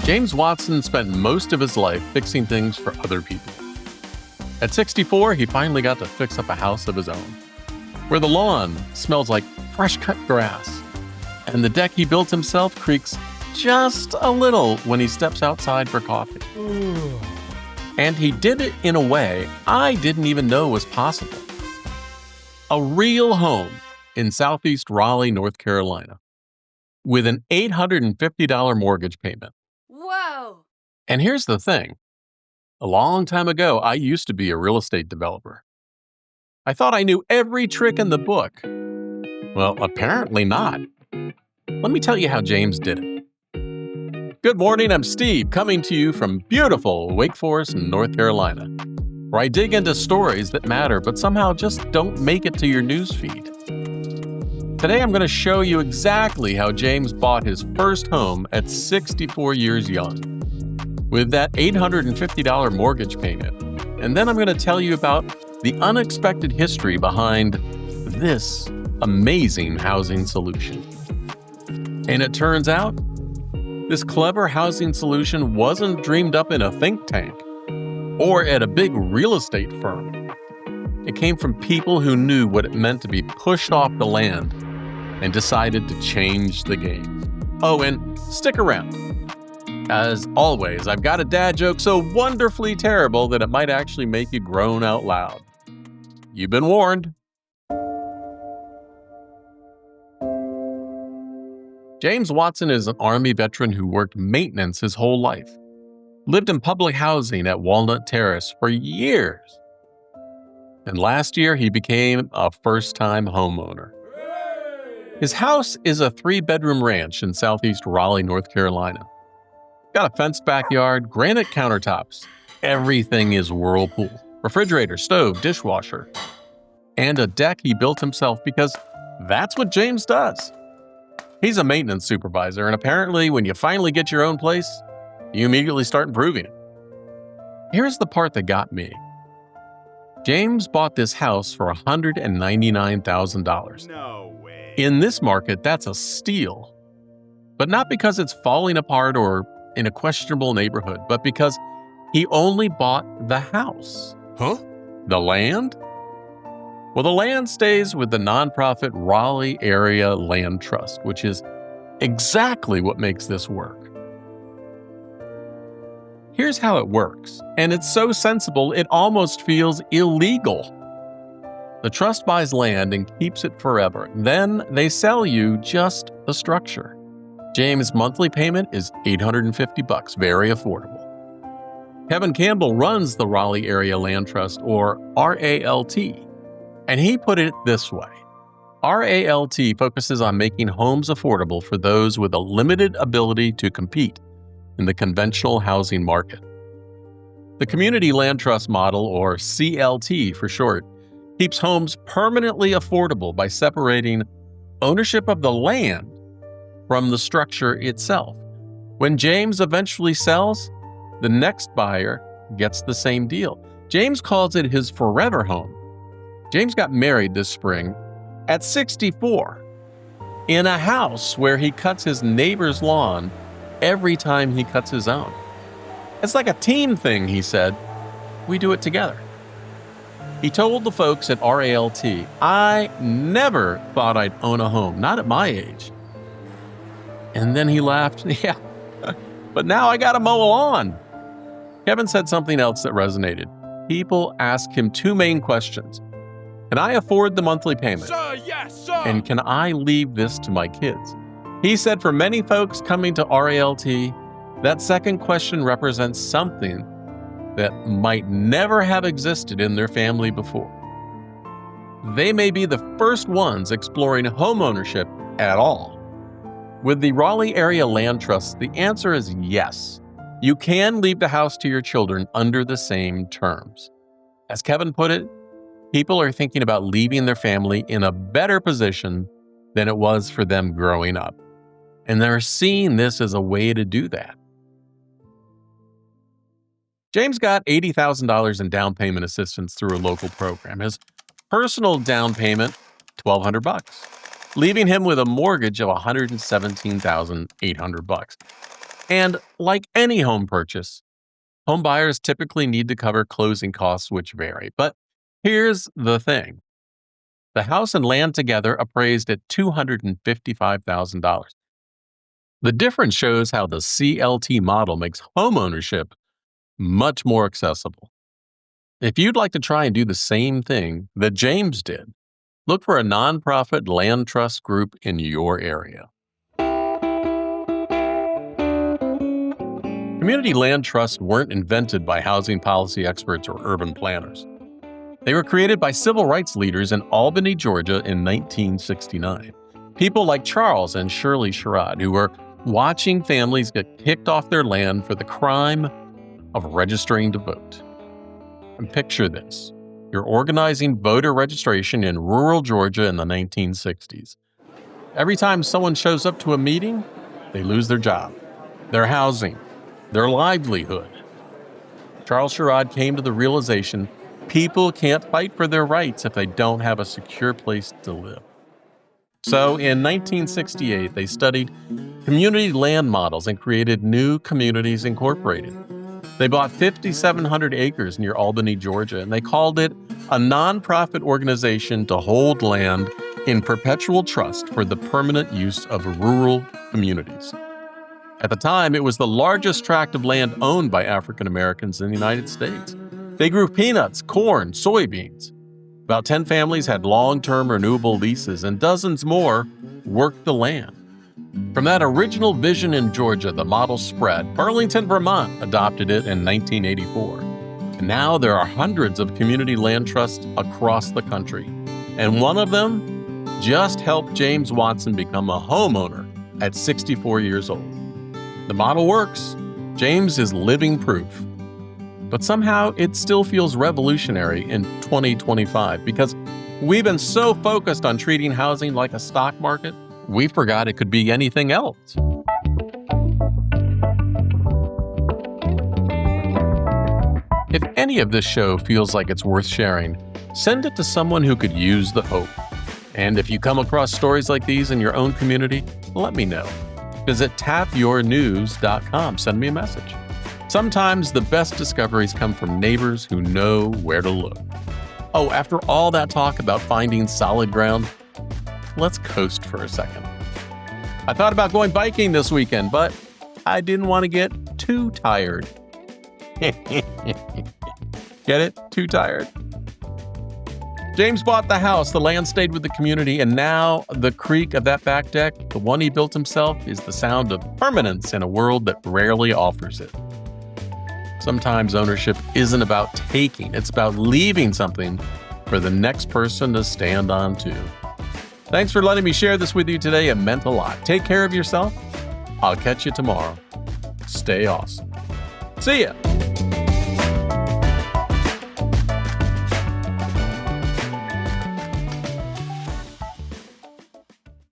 James Watson spent most of his life fixing things for other people. At 64, he finally got to fix up a house of his own, where the lawn smells like fresh-cut grass, and the deck he built himself creaks just a little when he steps outside for coffee. And he did it in a way I didn't even know was possible. A real home in Southeast Raleigh, North Carolina, with an $850 mortgage payment. Whoa! And here's the thing. A long time ago, I used to be a real estate developer. I thought I knew every trick in the book. Well, apparently not. Let me tell you how James did it. Good morning, I'm Steve, coming to you from beautiful Wake Forest, North Carolina, where I dig into stories that matter but somehow just don't make it to your newsfeed. Today, I'm going to show you exactly how James bought his first home at 64 years young, with that $850 mortgage payment. And then I'm going to tell you about the unexpected history behind this amazing housing solution. And it turns out, this clever housing solution wasn't dreamed up in a think tank or at a big real estate firm. It came from people who knew what it meant to be pushed off the land and decided to change the game. Oh, and stick around. As always, I've got a dad joke so wonderfully terrible that it might actually make you groan out loud. You've been warned. James Watson is an Army veteran who worked maintenance his whole life, lived in public housing at Walnut Terrace for years, and last year he became a first-time homeowner. His house is a 3-bedroom ranch in Southeast Raleigh, North Carolina. Got a fenced backyard, granite countertops, everything is Whirlpool, refrigerator, stove, dishwasher, and a deck he built himself because that's what James does. He's a maintenance supervisor, and apparently when you finally get your own place, you immediately start improving it. Here's the part that got me. James bought this house for $199,000. No way. In this market, that's a steal. But not because it's falling apart or in a questionable neighborhood, but because he only bought the house. Huh? The land? Well, the land stays with the nonprofit Raleigh Area Land Trust, which is exactly what makes this work. Here's how it works, and it's so sensible it almost feels illegal. The trust buys land and keeps it forever. Then they sell you just the structure. James' monthly payment is $850, very affordable. Kevin Campbell runs the Raleigh Area Land Trust, or RALT. And he put it this way. RALT focuses on making homes affordable for those with a limited ability to compete in the conventional housing market. The Community Land Trust model, or CLT for short, keeps homes permanently affordable by separating ownership of the land from the structure itself. When James eventually sells, the next buyer gets the same deal. James calls it his forever home. James got married this spring at 64 in a house where he cuts his neighbor's lawn every time he cuts his own. It's like a team thing, he said. We do it together. He told the folks at RALT, I never thought I'd own a home, not at my age. And then he laughed, yeah, but now I gotta mow a lawn. Kevin said something else that resonated. People ask him 2 main questions. Can I afford the monthly payment? Sir, yes, sir. And can I leave this to my kids? He said for many folks coming to RALT, that second question represents something that might never have existed in their family before. They may be the first ones exploring homeownership at all. With the Raleigh Area Land Trust, the answer is yes. You can leave the house to your children under the same terms. As Kevin put it, people are thinking about leaving their family in a better position than it was for them growing up. And they're seeing this as a way to do that. James got $80,000 in down payment assistance through a local program. His personal down payment, $1,200, leaving him with a mortgage of $117,800. And like any home purchase, home buyers typically need to cover closing costs, which vary. But here's the thing. The house and land together appraised at $255,000. The difference shows how the CLT model makes homeownership much more accessible. If you'd like to try and do the same thing that James did, look for a nonprofit land trust group in your area. Community land trusts weren't invented by housing policy experts or urban planners. They were created by civil rights leaders in Albany, Georgia in 1969. People like Charles and Shirley Sherrod, who were watching families get kicked off their land for the crime of registering to vote. And picture this. You're organizing voter registration in rural Georgia in the 1960s. Every time someone shows up to a meeting, they lose their job, their housing, their livelihood. Charles Sherrod came to the realization people can't fight for their rights if they don't have a secure place to live. So in 1968, they studied community land models and created New Communities Incorporated. They bought 5,700 acres near Albany, Georgia, and they called it a nonprofit organization to hold land in perpetual trust for the permanent use of rural communities. At the time, it was the largest tract of land owned by African Americans in the United States. They grew peanuts, corn, soybeans. About 10 families had long-term renewable leases, and dozens more worked the land. From that original vision in Georgia, the model spread. Burlington, Vermont adopted it in 1984. And now there are hundreds of community land trusts across the country. And one of them just helped James Watson become a homeowner at 64 years old. The model works. James is living proof. But somehow it still feels revolutionary in 2025 because we've been so focused on treating housing like a stock market, we forgot it could be anything else. If any of this show feels like it's worth sharing, send it to someone who could use the hope. And if you come across stories like these in your own community, let me know. Visit tapyournews.com. Send me a message. Sometimes the best discoveries come from neighbors who know where to look. Oh, after all that talk about finding solid ground, let's coast for a second. I thought about going biking this weekend, but I didn't want to get too tired. Get it? Too tired? James bought the house, the land stayed with the community, and now the creak of that back deck, the one he built himself, is the sound of permanence in a world that rarely offers it. Sometimes ownership isn't about taking, it's about leaving something for the next person to stand on too. Thanks for letting me share this with you today. It meant a lot. Take care of yourself. I'll catch you tomorrow. Stay awesome. See ya.